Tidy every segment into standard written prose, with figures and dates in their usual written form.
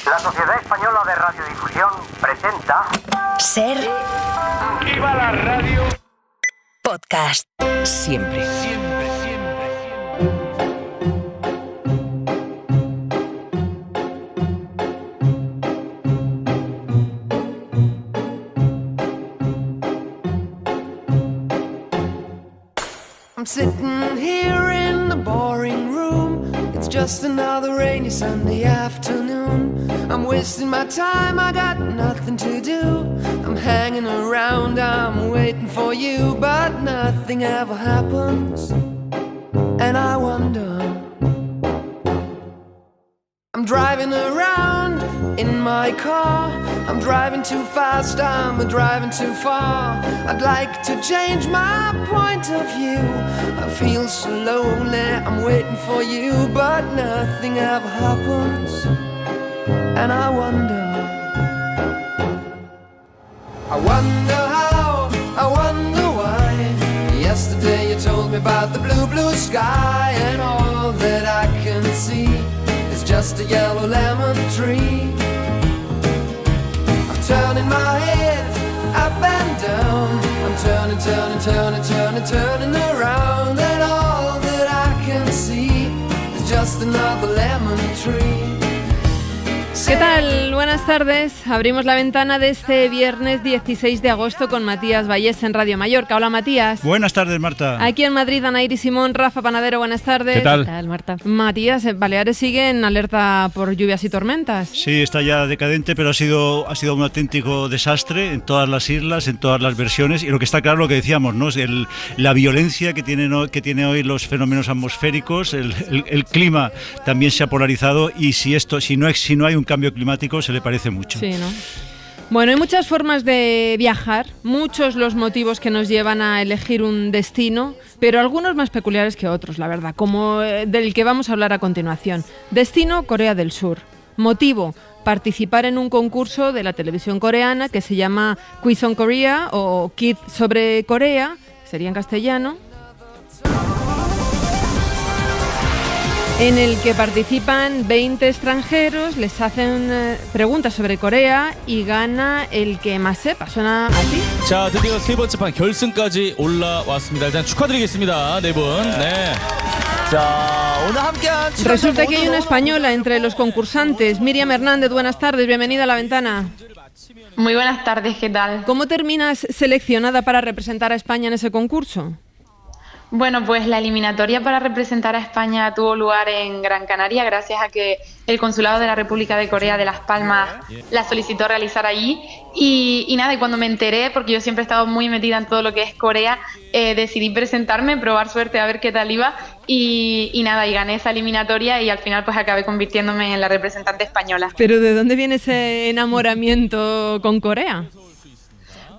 La Sociedad Española de Radiodifusión presenta... Ser... ¡Viva la radio! Podcast. Siempre. I'm sitting here in the boring room. It's just another rainy Sunday afternoon. I'm wasting my time, I got nothing to do. I'm hanging around, I'm waiting for you, but nothing ever happens. And I wonder, I'm driving around in my car. I'm driving too fast, I'm driving too far. I'd like to change my point of view. I feel so lonely, I'm waiting for you, but nothing ever happens. And I wonder how, I wonder why. Yesterday you told me about the blue, blue sky, and all that I can see is just a yellow lemon tree. Turning my head up and down. I'm turning, turning, turning, turning, turning around. And all that I can see is just another lemon tree. ¿Qué tal? Buenas tardes. Abrimos la ventana de este viernes 16 de agosto con Matías Vallés en Radio Mallorca. Hola, Matías. Buenas tardes, Marta. Aquí en Madrid, Anaíri Simón, Rafa Panadero, buenas tardes. ¿Qué tal? ¿Qué tal, Marta? Matías, Baleares sigue en alerta por lluvias y tormentas. Sí, está ya decadente, pero ha sido un auténtico desastre en todas las islas, en todas las versiones. Y lo que está claro, lo que decíamos, ¿no? Es la violencia que tiene hoy los fenómenos atmosféricos. El clima también se ha polarizado, y si no hay un cambio climático, se le parece mucho. Sí, ¿no? Bueno, hay muchas formas de viajar, muchos los motivos que nos llevan a elegir un destino, pero algunos más peculiares que otros, la verdad, como del que vamos a hablar a continuación. Destino, Corea del Sur. Motivo, participar en un concurso de la televisión coreana que se llama Quiz on Korea o Quiz sobre Corea, sería en castellano, en el que participan 20 extranjeros, les hacen preguntas sobre Corea y gana el que más sepa. ¿Suena así? 자, 드디어 세 번째 판 결승까지 올라왔습니다. 일단 축하드리겠습니다, 네 분. 네. 자, 오늘 함께한 Resulta que hay una española entre los concursantes. Miriam Hernández, buenas tardes, bienvenida a La Ventana. Muy buenas tardes, ¿qué tal? ¿Cómo terminas seleccionada para representar a España en ese concurso? Bueno, pues la eliminatoria para representar a España tuvo lugar en Gran Canaria gracias a que el Consulado de la República de Corea de Las Palmas la solicitó realizar allí. Y nada, y cuando me enteré, porque yo siempre he estado muy metida en todo lo que es Corea, decidí presentarme, probar suerte a ver qué tal iba y nada, y gané esa eliminatoria y al final pues acabé convirtiéndome en la representante española. ¿Pero de dónde viene ese enamoramiento con Corea?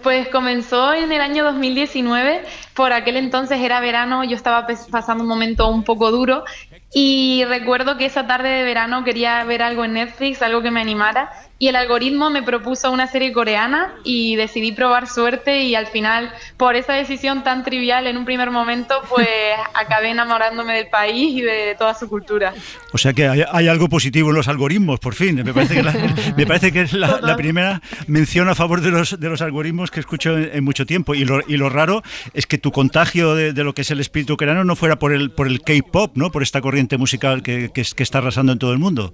Pues comenzó en el año 2019, por aquel entonces era verano, yo estaba pasando un momento un poco duro y recuerdo que esa tarde de verano quería ver algo en Netflix, algo que me animara, y el algoritmo me propuso una serie coreana y decidí probar suerte y al final, por esa decisión tan trivial en un primer momento, pues acabé enamorándome del país y de toda su cultura. O sea que hay algo positivo en los algoritmos, por fin. Me parece que es la primera mención a favor de los algoritmos que escucho en mucho tiempo. Y lo raro es que tu contagio de lo que es el espíritu coreano no fuera por el K-pop, ¿no? Por esta corriente musical que está arrasando en todo el mundo.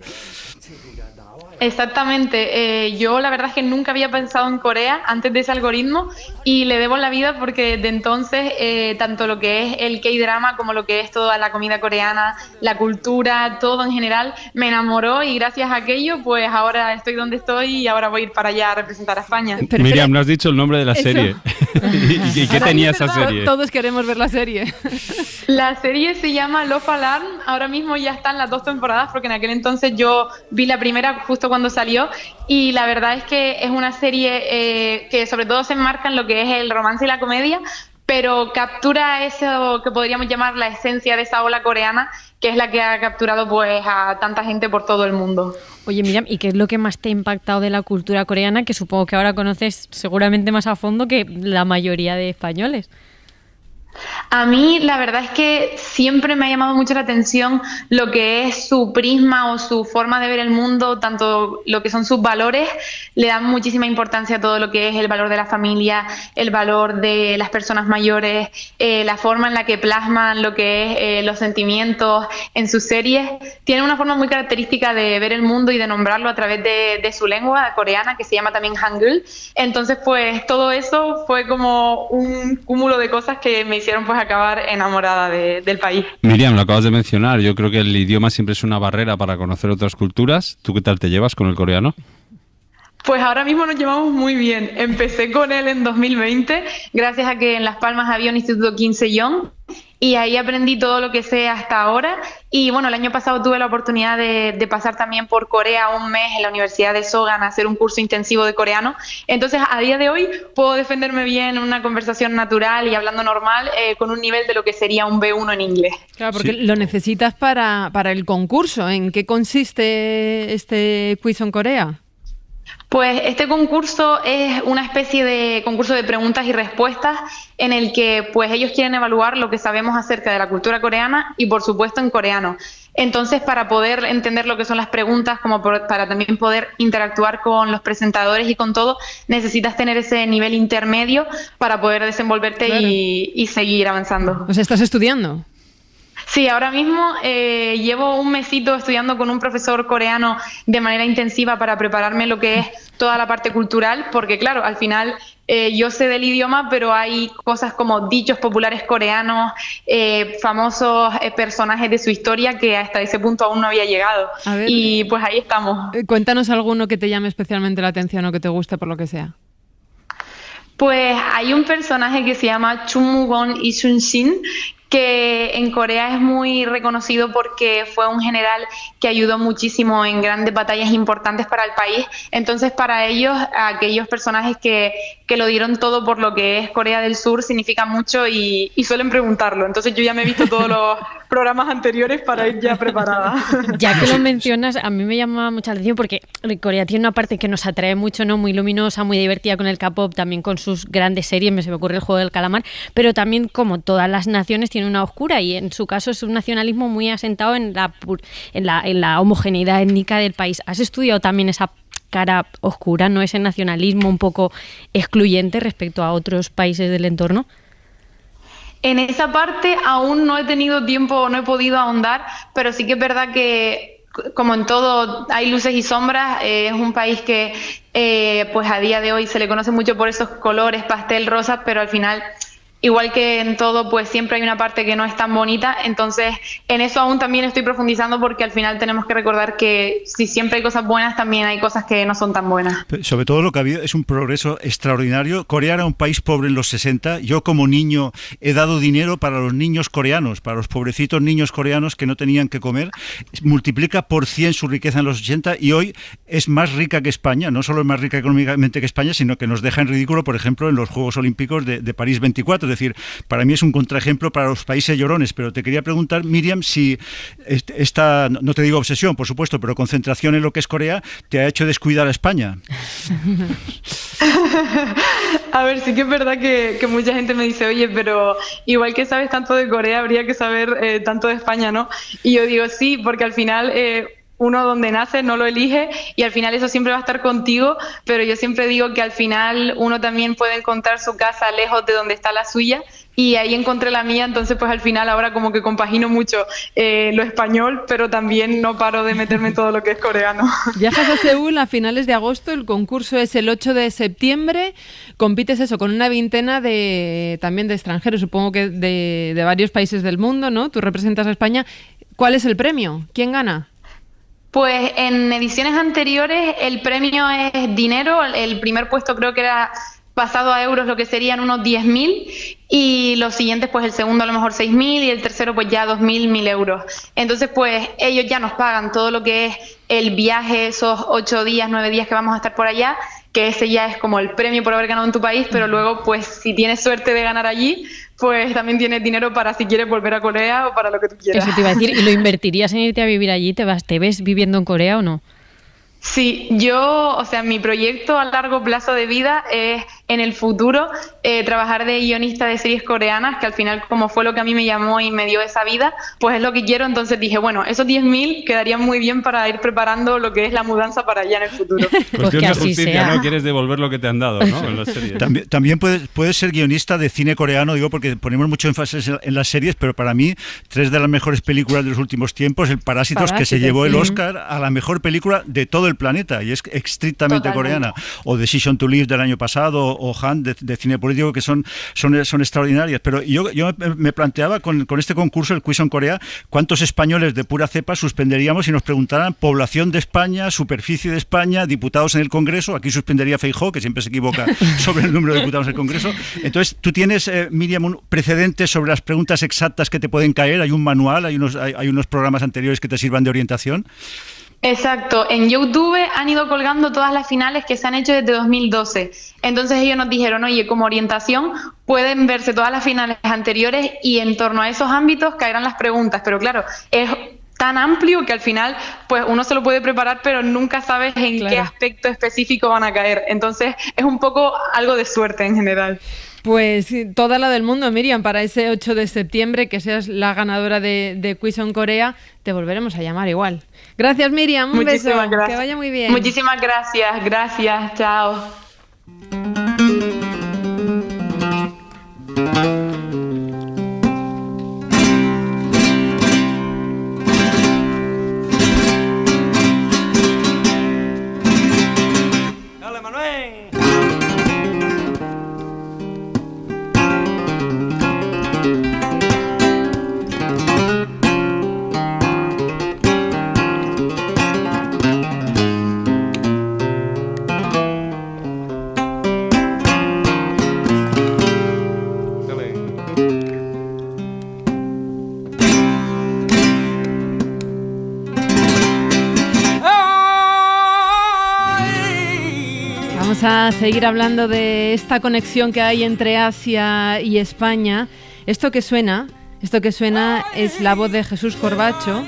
Exactamente, yo la verdad es que nunca había pensado en Corea antes de ese algoritmo y le debo la vida porque de entonces tanto lo que es el K-drama como lo que es toda la comida coreana, la cultura, todo en general me enamoró y gracias a aquello pues ahora estoy donde estoy y ahora voy a ir para allá a representar a España. Pero Miriam, no has dicho el nombre de la serie. ¿Y qué tenía esa serie? Todos queremos ver la serie. La serie se llama Love Alarm, ahora mismo ya están las 2 temporadas porque en aquel entonces yo vi la primera justo cuando salió y la verdad es que es una serie que sobre todo se enmarca en lo que es el romance y la comedia, pero captura eso que podríamos llamar la esencia de esa ola coreana, que es la que ha capturado pues a tanta gente por todo el mundo. Oye, Miriam, ¿y qué es lo que más te ha impactado de la cultura coreana, que supongo que ahora conoces seguramente más a fondo que la mayoría de españoles? A mí la verdad es que siempre me ha llamado mucho la atención lo que es su prisma o su forma de ver el mundo, tanto lo que son sus valores, le dan muchísima importancia a todo lo que es el valor de la familia, el valor de las personas mayores, la forma en la que plasman lo que es los sentimientos en sus series. Tienen una forma muy característica de ver el mundo y de nombrarlo a través de su lengua coreana, que se llama también Hangul. Entonces pues todo eso fue como un cúmulo de cosas que me hicieron pues acabar enamorada del país. Miriam, lo acabas de mencionar, yo creo que el idioma siempre es una barrera para conocer otras culturas. ¿Tú qué tal te llevas con el coreano? Pues ahora mismo nos llevamos muy bien. Empecé con él en 2020, gracias a que en Las Palmas había un instituto Kim Se-young, y ahí aprendí todo lo que sé hasta ahora. Y bueno, el año pasado tuve la oportunidad de pasar también por Corea un mes en la Universidad de Sogan a hacer un curso intensivo de coreano. Entonces, a día de hoy puedo defenderme bien en una conversación natural y hablando normal con un nivel de lo que sería un B1 en inglés. Claro, porque lo necesitas para el concurso. ¿En qué consiste este quiz en Corea? Pues este concurso es una especie de concurso de preguntas y respuestas en el que pues ellos quieren evaluar lo que sabemos acerca de la cultura coreana y por supuesto en coreano. Entonces, para poder entender lo que son las preguntas, como para también poder interactuar con los presentadores y con todo, necesitas tener ese nivel intermedio para poder desenvolverte, claro, y seguir avanzando. O sea, ¿estás estudiando? Sí, ahora mismo llevo un mesito estudiando con un profesor coreano de manera intensiva para prepararme lo que es toda la parte cultural, porque claro, al final yo sé del idioma, pero hay cosas como dichos populares coreanos, famosos personajes de su historia que hasta ese punto aún no había llegado. A ver, y pues ahí estamos. Cuéntanos alguno que te llame especialmente la atención o que te guste por lo que sea. Pues hay un personaje que se llama Chunmugon Isun-shin, que en Corea es muy reconocido porque fue un general que ayudó muchísimo en grandes batallas importantes para el país. Entonces, para ellos, aquellos personajes que lo dieron todo por lo que es Corea del Sur significa mucho y suelen preguntarlo. Entonces, yo ya me he visto todos los programas anteriores para ir ya preparada. Ya que lo mencionas, a mí me llama mucha atención porque Corea tiene una parte que nos atrae mucho, ¿no? Muy luminosa, muy divertida con el K-pop, también con sus grandes series, se me ocurre el Juego del Calamar, pero también, como todas las naciones, tiene una oscura, y en su caso es un nacionalismo muy asentado en la homogeneidad étnica del país. ¿Has estudiado también esa cara oscura, no ese nacionalismo un poco excluyente respecto a otros países del entorno? En esa parte aún no he tenido tiempo, no he podido ahondar, pero sí que es verdad que, como en todo, hay luces y sombras. Es un país que pues a día de hoy se le conoce mucho por esos colores pastel, rosas, pero al final, igual que en todo, pues siempre hay una parte que no es tan bonita. Entonces, en eso aún también estoy profundizando, porque al final tenemos que recordar que si siempre hay cosas buenas, también hay cosas que no son tan buenas. Sobre todo lo que ha habido es un progreso extraordinario. Corea era un país pobre en los 60. Yo como niño he dado dinero para los niños coreanos, para los pobrecitos niños coreanos que no tenían que comer. Multiplica por 100 su riqueza en los 80 y hoy es más rica que España. No solo es más rica económicamente que España, sino que nos deja en ridículo, por ejemplo, en los Juegos Olímpicos de París 24. Es decir, para mí es un contraejemplo para los países llorones. Pero te quería preguntar, Miriam, si esta, no te digo obsesión, por supuesto, pero concentración en lo que es Corea, te ha hecho descuidar a España. A ver, sí que es verdad que mucha gente me dice, oye, pero igual que sabes tanto de Corea, habría que saber tanto de España, ¿no? Y yo digo, sí, porque al final uno donde nace no lo elige y al final eso siempre va a estar contigo, pero yo siempre digo que al final uno también puede encontrar su casa lejos de donde está la suya, y ahí encontré la mía. Entonces pues al final ahora como que compagino mucho lo español, pero también no paro de meterme en todo lo que es coreano. Viajas a Seúl a finales de agosto, el concurso es el 8 de septiembre, compites eso con una veintena también de extranjeros, supongo que de varios países del mundo, ¿no? Tú representas a España. ¿Cuál es el premio? ¿Quién gana? Pues en ediciones anteriores el premio es dinero. El primer puesto creo que era, pasado a euros, lo que serían unos 10.000, y los siguientes, pues el segundo a lo mejor 6.000 y el tercero pues ya 2.000, 1.000 euros. Entonces pues ellos ya nos pagan todo lo que es el viaje, esos 8 días, 9 días que vamos a estar por allá, que ese ya es como el premio por haber ganado en tu país, pero luego pues si tienes suerte de ganar allí, pues también tienes dinero para si quieres volver a Corea o para lo que tú quieras. Eso te iba a decir, ¿y lo invertirías en irte a vivir allí? ¿Te ves viviendo en Corea o no? Sí, mi proyecto a largo plazo de vida es en el futuro trabajar de guionista de series coreanas, que al final como fue lo que a mí me llamó y me dio esa vida, pues es lo que quiero. Entonces dije, bueno, esos 10.000 quedarían muy bien para ir preparando lo que es la mudanza para allá en el futuro. Cuestión de justicia, ¿no? Quieres devolver lo que te han dado, ¿no? En las series. También puedes ser guionista de cine coreano, digo, porque ponemos mucho énfasis en las series, pero para mí, 3 de las mejores películas de los últimos tiempos, el Parásitos, que se llevó el Oscar a la mejor película de todo el planeta, y es estrictamente coreana, o Decision to Live del año pasado, o Han de cine político, que son extraordinarias. Pero yo me planteaba con este concurso, el Quiz on Corea, ¿cuántos españoles de pura cepa suspenderíamos si nos preguntaran población de España, superficie de España, diputados en el Congreso? Aquí suspendería Feijóo, que siempre se equivoca sobre el número de diputados en el Congreso. Entonces, ¿tú tienes, Miriam, un precedente sobre las preguntas exactas que te pueden caer? ¿Hay un manual? ¿Hay unos programas anteriores que te sirvan de orientación? Exacto, en YouTube han ido colgando todas las finales que se han hecho desde 2012. Entonces ellos nos dijeron, oye, como orientación pueden verse todas las finales anteriores y en torno a esos ámbitos caerán las preguntas. Pero claro, es tan amplio que al final pues uno se lo puede preparar, pero nunca sabes en qué aspecto específico van a caer. Entonces es un poco algo de suerte en general. Pues toda la del mundo, Miriam, para ese 8 de septiembre, que seas la ganadora de Quiz on Corea, te volveremos a llamar igual. Gracias, Miriam, un beso, gracias. Que vaya muy bien. Muchísimas gracias, chao. A seguir hablando de esta conexión que hay entre Asia y España. Esto que suena es la voz de Jesús Corbacho.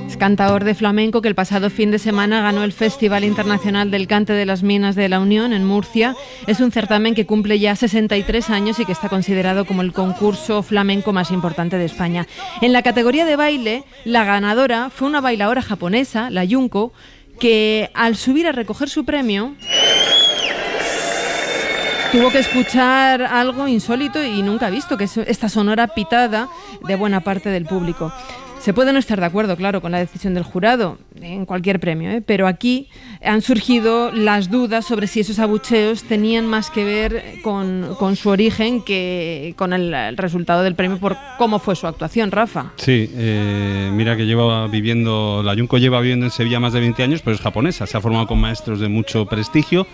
Es cantador de flamenco que el pasado fin de semana ganó el Festival Internacional del Cante de las Minas de la Unión en Murcia. Es un certamen que cumple ya 63 años y que está considerado como el concurso flamenco más importante de España. En la categoría de baile, la ganadora fue una bailadora japonesa, la Junko, que al subir a recoger su premio tuvo que escuchar algo insólito y nunca visto, que es esta sonora pitada de buena parte del público. Se puede no estar de acuerdo, claro, con la decisión del jurado en cualquier premio, pero aquí han surgido las dudas sobre si esos abucheos tenían más que ver con su origen que con el resultado del premio por cómo fue su actuación, Rafa. Sí, mira que la Junko lleva viviendo en Sevilla más de 20 años, pero es japonesa, se ha formado con maestros de mucho prestigio,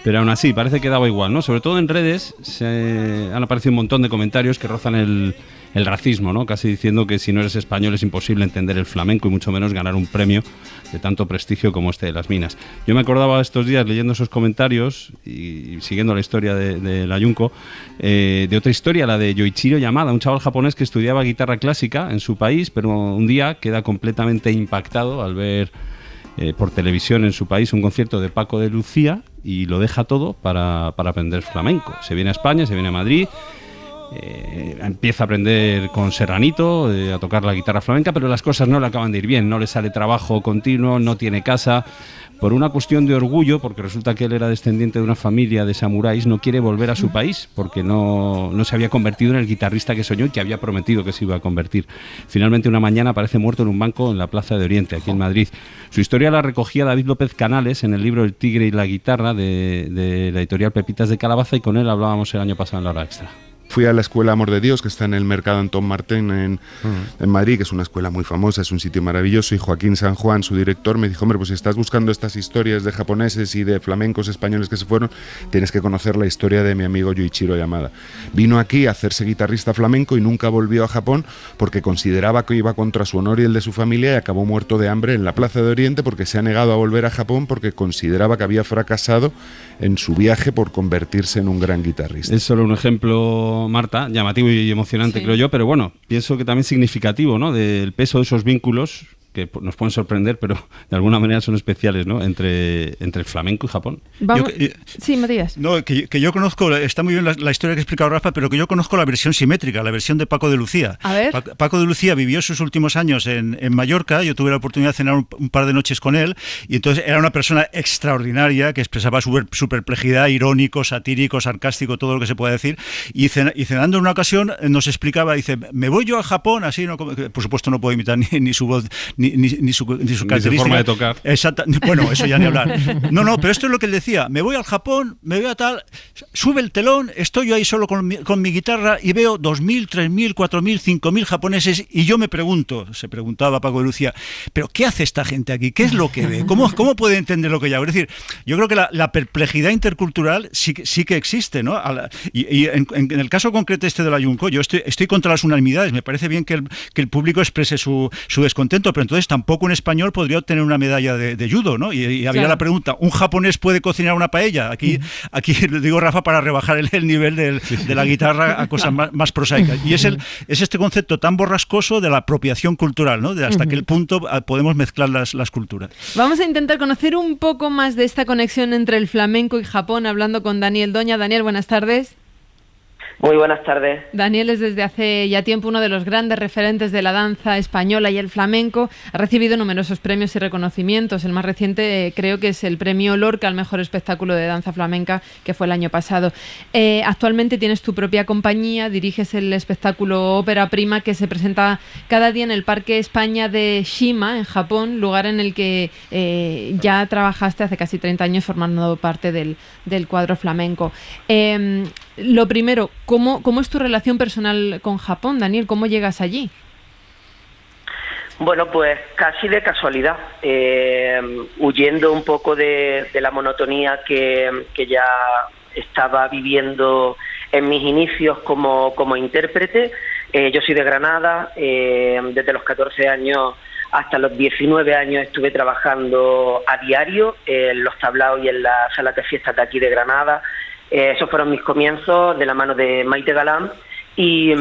pero aún así parece que daba igual, ¿no? Sobre todo en redes han aparecido un montón de comentarios que rozan el racismo, ¿no? Casi diciendo que si no eres español es imposible entender el flamenco y mucho menos ganar un premio de tanto prestigio como este de las minas. Yo me acordaba estos días leyendo esos comentarios y siguiendo la historia de la Junko, de otra historia, la de Yoichiro Yamada, un chaval japonés que estudiaba guitarra clásica en su país, pero un día queda completamente impactado al ver por televisión en su país un concierto de Paco de Lucía y lo deja todo para aprender flamenco. Se viene a España, se viene a Madrid, empieza a aprender con Serranito, a tocar la guitarra flamenca, pero las cosas no le acaban de ir bien, no le sale trabajo continuo, no tiene casa. Por una cuestión de orgullo, porque resulta que él era descendiente de una familia de samuráis, no quiere volver a su país porque no se había convertido en el guitarrista que soñó y que había prometido que se iba a convertir. Finalmente una mañana aparece muerto en un banco en la Plaza de Oriente, aquí en Madrid. Su historia la recogía David López Canales en el libro El tigre y la guitarra de la editorial Pepitas de Calabaza, y con él hablábamos el año pasado en la hora extra. Fui a la escuela Amor de Dios, que está en el Mercado Antón Martín en Madrid, que es una escuela muy famosa, es un sitio maravilloso, y Joaquín San Juan, su director, me dijo, hombre, pues si estás buscando estas historias de japoneses y de flamencos españoles que se fueron, tienes que conocer la historia de mi amigo Yoichiro Yamada. Vino aquí a hacerse guitarrista flamenco y nunca volvió a Japón porque consideraba que iba contra su honor y el de su familia, y acabó muerto de hambre en la Plaza de Oriente porque se ha negado a volver a Japón porque consideraba que había fracasado en su viaje por convertirse en un gran guitarrista. Es solo un ejemplo, Marta, llamativo y emocionante, sí, creo yo, pero bueno, pienso que también significativo, ¿no?, del peso de esos vínculos que nos pueden sorprender, pero de alguna manera son especiales, ¿no? Entre el flamenco y Japón. Sí, Matías. No, que yo conozco, está muy bien la historia que ha explicado Rafa, pero que yo conozco la versión simétrica, la versión de Paco de Lucía. A ver. Paco de Lucía vivió sus últimos años en Mallorca, yo tuve la oportunidad de cenar un par de noches con él, y entonces era una persona extraordinaria que expresaba su perplejidad, irónico, satírico, sarcástico, todo lo que se pueda decir, y cenando en una ocasión nos explicaba, dice, me voy yo a Japón, así, ¿no? Por supuesto no puedo imitar ni su voz, ni su característica. Ni su forma de tocar. Exacto. Bueno, eso ya ni hablar. No, pero esto es lo que él decía. Me voy al Japón, me veo a tal, sube el telón, estoy yo ahí solo con mi guitarra y veo 2.000, 3.000, 4.000, 5.000 japoneses y yo me pregunto, se preguntaba Paco de Lucía, ¿pero qué hace esta gente aquí? ¿Qué es lo que ve? ¿Cómo puede entender lo que yo hago? Es decir, yo creo que la perplejidad intercultural sí que existe, ¿no? Y en el caso concreto de la Junko, yo estoy contra las unanimidades. Me parece bien que el público exprese su descontento, pero entonces tampoco un español podría obtener una medalla de judo, ¿no? Y había la pregunta, ¿un japonés puede cocinar una paella? Aquí lo digo, Rafa, para rebajar el nivel de la guitarra a cosas más prosaicas. Y es este concepto tan borrascoso de la apropiación cultural, ¿no? De hasta qué punto podemos mezclar las culturas. Vamos a intentar conocer un poco más de esta conexión entre el flamenco y Japón, hablando con Daniel Doña. Daniel, buenas tardes. Muy buenas tardes. Daniel es desde hace ya tiempo uno de los grandes referentes de la danza española y el flamenco. Ha recibido numerosos premios y reconocimientos. El más reciente creo que es el premio Lorca al mejor espectáculo de danza flamenca, que fue el año pasado. Actualmente tienes tu propia compañía, diriges el espectáculo Ópera Prima, que se presenta cada día en el Parque España de Shima, en Japón, lugar en el que ya trabajaste hace casi 30 años formando parte del cuadro flamenco. Lo primero, ¿cómo es tu relación personal con Japón, Daniel? ¿Cómo llegas allí? Bueno, pues casi de casualidad, huyendo un poco de la monotonía que ya estaba viviendo en mis inicios como intérprete. Yo soy de Granada, desde los 14 años hasta los 19 años estuve trabajando a diario en los tablaos y en las salas de fiestas de aquí de Granada. Esos fueron mis comienzos de la mano de Maite Galán y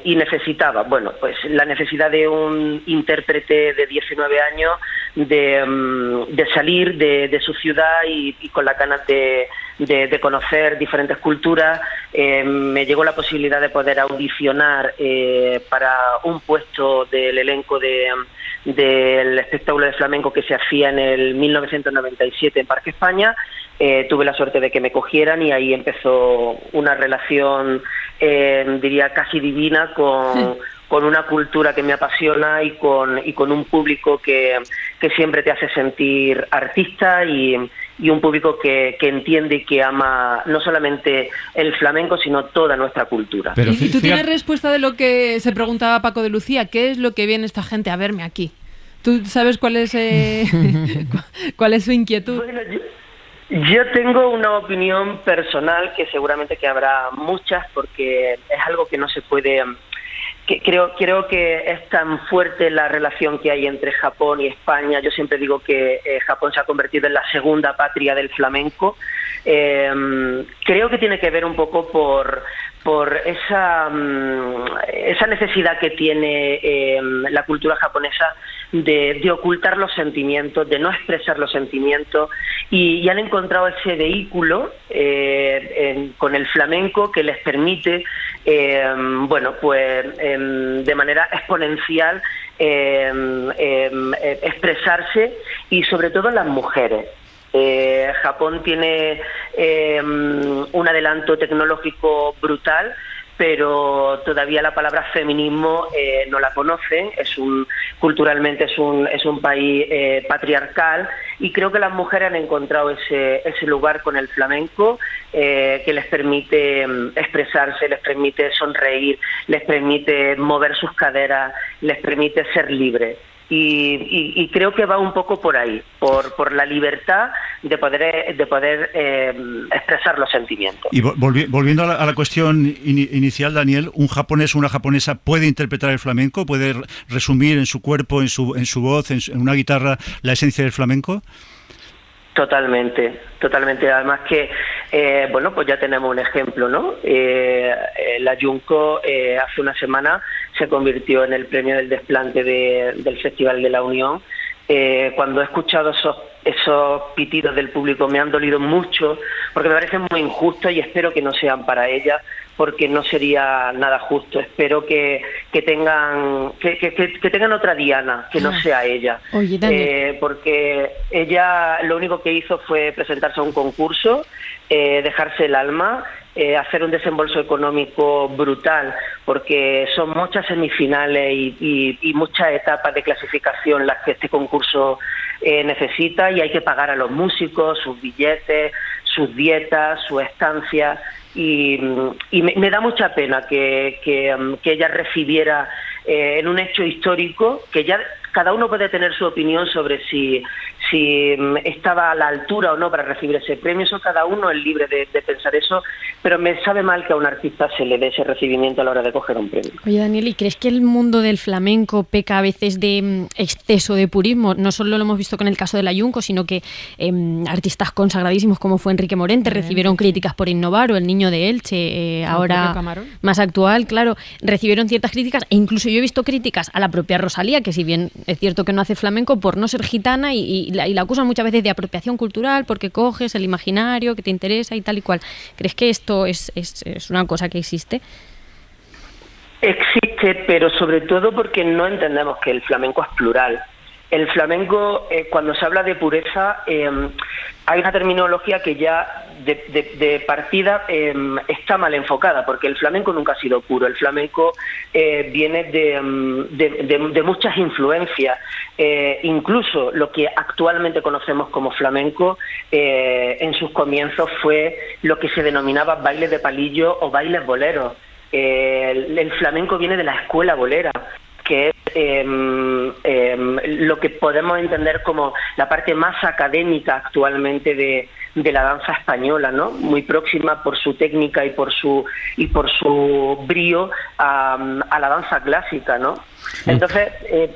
necesitaba, pues la necesidad de un intérprete de 19 años de salir de su ciudad y con las ganas de conocer diferentes culturas. Me llegó la posibilidad de poder audicionar para un puesto del elenco del espectáculo de flamenco que se hacía en el 1997 en Parque España. Tuve la suerte de que me cogieran y ahí empezó una relación, diría, casi divina con una cultura que me apasiona y con un público que siempre te hace sentir artista y un público que entiende y que ama no solamente el flamenco, sino toda nuestra cultura. Pero ¿y tú tienes respuesta de lo que se preguntaba Paco de Lucía? ¿Qué es lo que viene esta gente a verme aquí? ¿Tú sabes cuál es su inquietud? Bueno, yo tengo una opinión personal que seguramente que habrá muchas, porque es algo que no se puede... Creo que es tan fuerte la relación que hay entre Japón y España. Yo siempre digo que Japón se ha convertido en la segunda patria del flamenco. Creo que tiene que ver un poco por esa necesidad que tiene la cultura japonesa de ocultar los sentimientos, de no expresar los sentimientos, y han encontrado ese vehículo con el flamenco que les permite de manera exponencial expresarse, y sobre todo las mujeres. Japón tiene un adelanto tecnológico brutal, pero todavía la palabra feminismo no la conocen. Culturalmente es un país patriarcal, y creo que las mujeres han encontrado ese lugar con el flamenco que les permite expresarse, les permite sonreír, les permite mover sus caderas, les permite ser libres. Y creo que va un poco por ahí, por la libertad de poder expresar los sentimientos. Y volviendo a la cuestión inicial, Daniel, ¿un japonés o una japonesa puede interpretar el flamenco? ¿Puede resumir en su cuerpo, en su voz, en una guitarra, la esencia del flamenco? Totalmente. Además que bueno, pues ya tenemos un ejemplo, ¿no? La Junco hace una semana se convirtió en el premio del desplante del Festival de la Unión. Cuando he escuchado esos pitidos del público me han dolido mucho, porque me parecen muy injustos y espero que no sean para ella, porque no sería nada justo. Espero que tengan otra Diana, que no sea ella. Oye, porque ella lo único que hizo fue presentarse a un concurso, dejarse el alma, hacer un desembolso económico brutal, porque son muchas semifinales y muchas etapas de clasificación las que este concurso necesita, y hay que pagar a los músicos sus billetes, sus dietas, su estancia, y me da mucha pena que ella recibiera en un hecho histórico, que ya cada uno puede tener su opinión sobre si estaba a la altura o no para recibir ese premio. Eso cada uno es libre de pensar eso, pero me sabe mal que a un artista se le dé ese recibimiento a la hora de coger un premio. Oye, Daniel, ¿y crees que el mundo del flamenco peca a veces de exceso de purismo? No solo lo hemos visto con el caso de la Junco, sino que artistas consagradísimos como fue Enrique Morente recibieron críticas por innovar, o el Niño de Elche, ahora más actual, claro, recibieron ciertas críticas, e incluso yo he visto críticas a la propia Rosalía, que si bien es cierto que no hace flamenco, por no ser gitana, y la acusan muchas veces de apropiación cultural porque coges el imaginario que te interesa y tal y cual. ¿Crees que esto es una cosa que existe? Existe, pero sobre todo porque no entendemos que el flamenco es plural. El flamenco, cuando se habla de pureza, hay una terminología que ya de partida está mal enfocada, porque el flamenco nunca ha sido puro. El flamenco viene de muchas influencias. Incluso lo que actualmente conocemos como flamenco, en sus comienzos fue lo que se denominaba bailes de palillo o bailes boleros. El flamenco viene de la escuela bolera, que es lo que podemos entender como la parte más académica actualmente de la danza española, ¿no? Muy próxima por su técnica y por su brío a la danza clásica, ¿no? Entonces,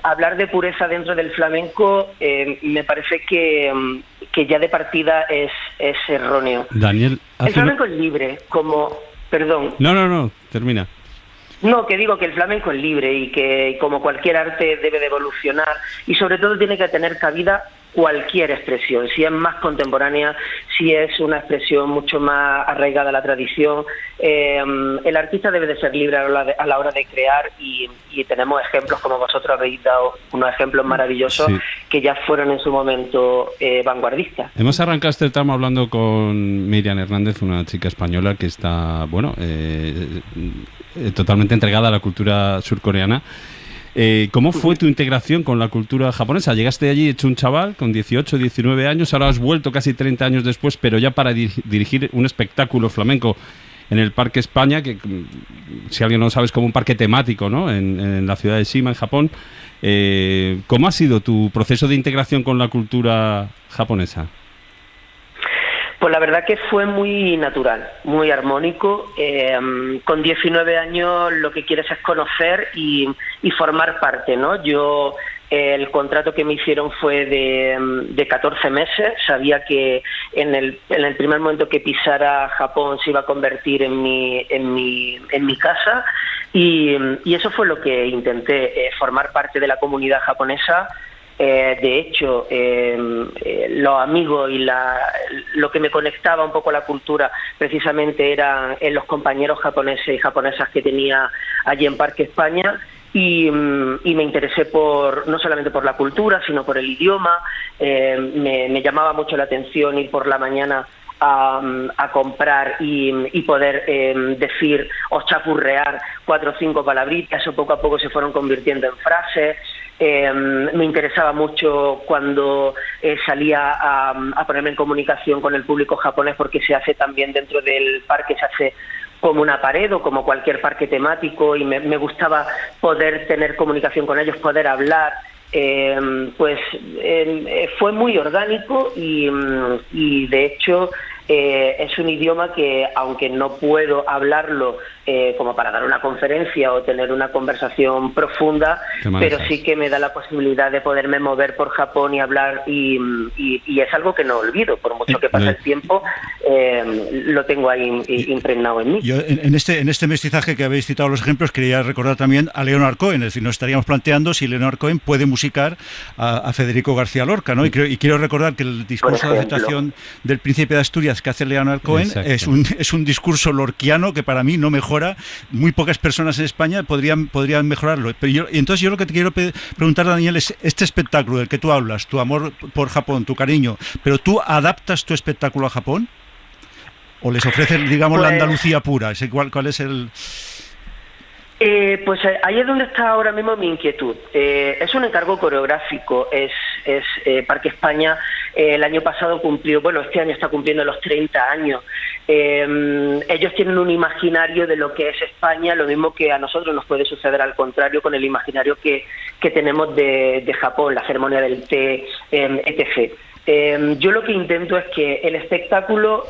hablar de pureza dentro del flamenco me parece que ya de partida es erróneo. Daniel, el flamenco es libre, como... Perdón. No, termina. No, que digo que el flamenco es libre y que como cualquier arte debe de evolucionar, y sobre todo tiene que tener cabida cualquier expresión, si es más contemporánea, si es una expresión mucho más arraigada a la tradición. El artista debe de ser libre a la hora de crear, y tenemos ejemplos, como vosotros habéis dado, unos ejemplos maravillosos, sí, que ya fueron en su momento vanguardistas. Hemos arrancado este tramo hablando con Miriam Hernández, una chica española que está, totalmente entregada a la cultura surcoreana. ¿Cómo fue tu integración con la cultura japonesa? Llegaste allí hecho un chaval con 18, 19 años, ahora has vuelto casi 30 años después, pero ya para dirigir un espectáculo flamenco en el Parque España, que si alguien no lo sabe es como un parque temático, ¿no? En la ciudad de Shima, en Japón. ¿Cómo ha sido tu proceso de integración con la cultura japonesa? Pues la verdad que fue muy natural, muy armónico. Con 19 años lo que quieres es conocer y formar parte, ¿no? Yo, el contrato que me hicieron fue de 14 meses. Sabía que en el primer momento que pisara Japón se iba a convertir en mi casa, y eso fue lo que intenté, formar parte de la comunidad japonesa. De hecho, los amigos y lo que me conectaba un poco a la cultura precisamente eran los compañeros japoneses y japonesas que tenía allí en Parque España, y me interesé no solamente por la cultura, sino por el idioma. Me llamaba mucho la atención ir por la mañana a comprar y poder decir o chapurrear 4 o 5 palabritas. Eso poco a poco se fueron convirtiendo en frases. Me interesaba mucho cuando salía a ponerme en comunicación con el público japonés, porque se hace también dentro del parque, se hace como una pared o como cualquier parque temático, y me gustaba poder tener comunicación con ellos, poder hablar. Fue muy orgánico, y de hecho es un idioma que, aunque no puedo hablarlo como para dar una conferencia o tener una conversación profunda, pero sí que me da la posibilidad de poderme mover por Japón y hablar, y es algo que no olvido, por mucho que pase el tiempo, lo tengo ahí impregnado en mí. Yo, en este mestizaje que habéis citado los ejemplos, quería recordar también a Leonard Cohen, es decir, nos estaríamos planteando si Leonard Cohen puede musicar a Federico García Lorca, ¿no? Y quiero recordar que el discurso de aceptación del Príncipe de Asturias que hace Leonard Cohen es un discurso lorquiano que para mí no mejora. Muy pocas personas en España podrían mejorarlo. Entonces yo lo que te quiero preguntar, Daniel, es este espectáculo del que tú hablas, tu amor por Japón, tu cariño, ¿pero tú adaptas tu espectáculo a Japón? ¿O les ofreces, digamos, la Andalucía pura? ¿Cuál es el...? Pues ahí es donde está ahora mismo mi inquietud. Es un encargo coreográfico, es Parque España el año pasado cumplió, este año está cumpliendo los 30 años. Ellos tienen un imaginario de lo que es España, lo mismo que a nosotros nos puede suceder al contrario con el imaginario que tenemos de Japón, la ceremonia del té, etc. Yo lo que intento es que el espectáculo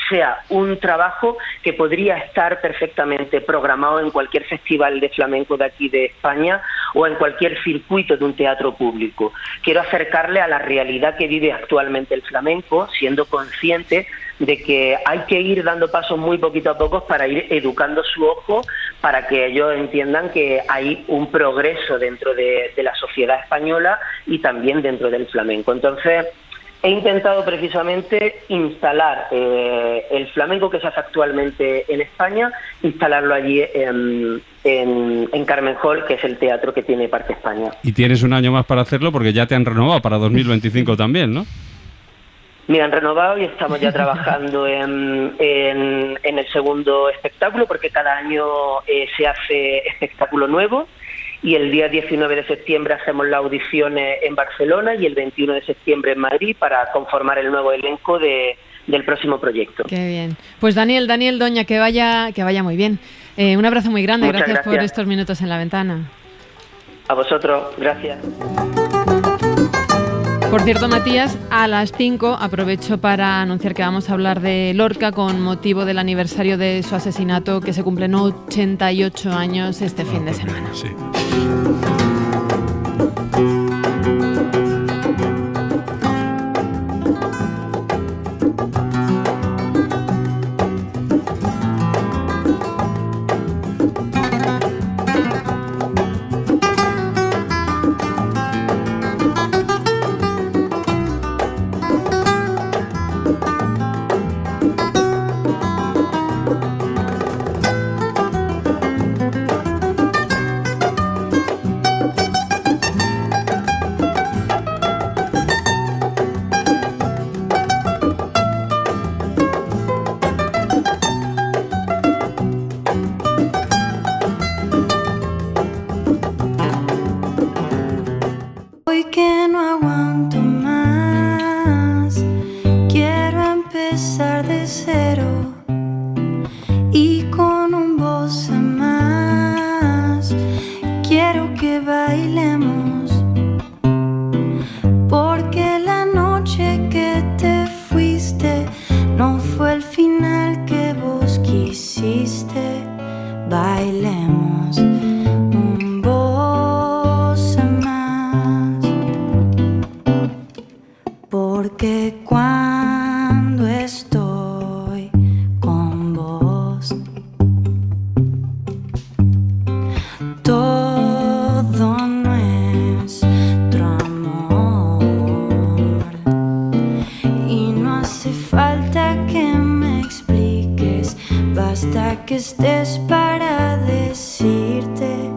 sea un trabajo que podría estar perfectamente programado en cualquier festival de flamenco de aquí de España o en cualquier circuito de un teatro público. Quiero acercarle a la realidad que vive actualmente el flamenco, siendo consciente de que hay que ir dando pasos muy poquito a poco para ir educando su ojo, para que ellos entiendan que hay un progreso dentro de la sociedad española y también dentro del flamenco. Entonces, he intentado precisamente instalar el flamenco que se hace actualmente en España, instalarlo allí en Carmen Hall, que es el teatro que tiene Parque España. Y tienes un año más para hacerlo porque ya te han renovado para 2025 también, ¿no? Mira, han renovado y estamos ya trabajando en el segundo espectáculo, porque cada año se hace espectáculo nuevo, y el día 19 de septiembre hacemos las audiciones en Barcelona y el 21 de septiembre en Madrid para conformar el nuevo elenco del próximo proyecto. Qué bien. Pues Daniel Doña, que vaya muy bien. Un abrazo muy grande, gracias por estos minutos en La Ventana. A vosotros, gracias. Por cierto, Matías, a las 5 aprovecho para anunciar que vamos a hablar de Lorca con motivo del aniversario de su asesinato, que se cumplen 88 años este fin de semana. Sí. Hoy que no aguanto más, quiero empezar de cero y con un voz a más. Quiero que bailemos, porque la noche que te fuiste no fue el final que vos quisiste. Bailemos un voz a más, porque cuando estoy con vos, todo nuestro amor, y no hace falta que me expliques, basta que estés para decirte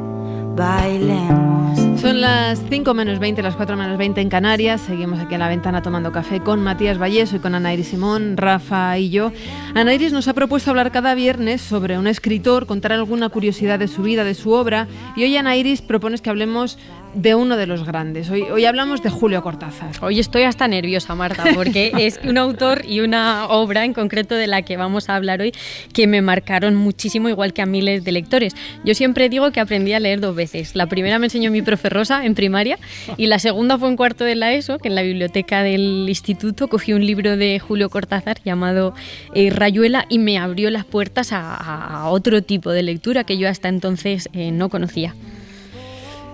bailemos. Son las 5 menos 20, las 4 menos 20 en Canarias. Seguimos aquí en La Ventana tomando café con Matías Valleso y con Ana Iris Simón, Rafa y yo. Ana Iris nos ha propuesto hablar cada viernes sobre un escritor, contar alguna curiosidad de su vida, de su obra. Y hoy, Ana Iris, propones que hablemos de uno de los grandes. Hoy hablamos de Julio Cortázar. Hoy estoy hasta nerviosa, Marta, porque es un autor y una obra en concreto de la que vamos a hablar hoy que me marcaron muchísimo, igual que a miles de lectores. Yo siempre digo que aprendí a leer 2 veces. La primera me enseñó mi profe Rosa en primaria y la segunda fue en cuarto de la ESO, que en la biblioteca del instituto cogí un libro de Julio Cortázar llamado Rayuela y me abrió las puertas a otro tipo de lectura que yo hasta entonces no conocía.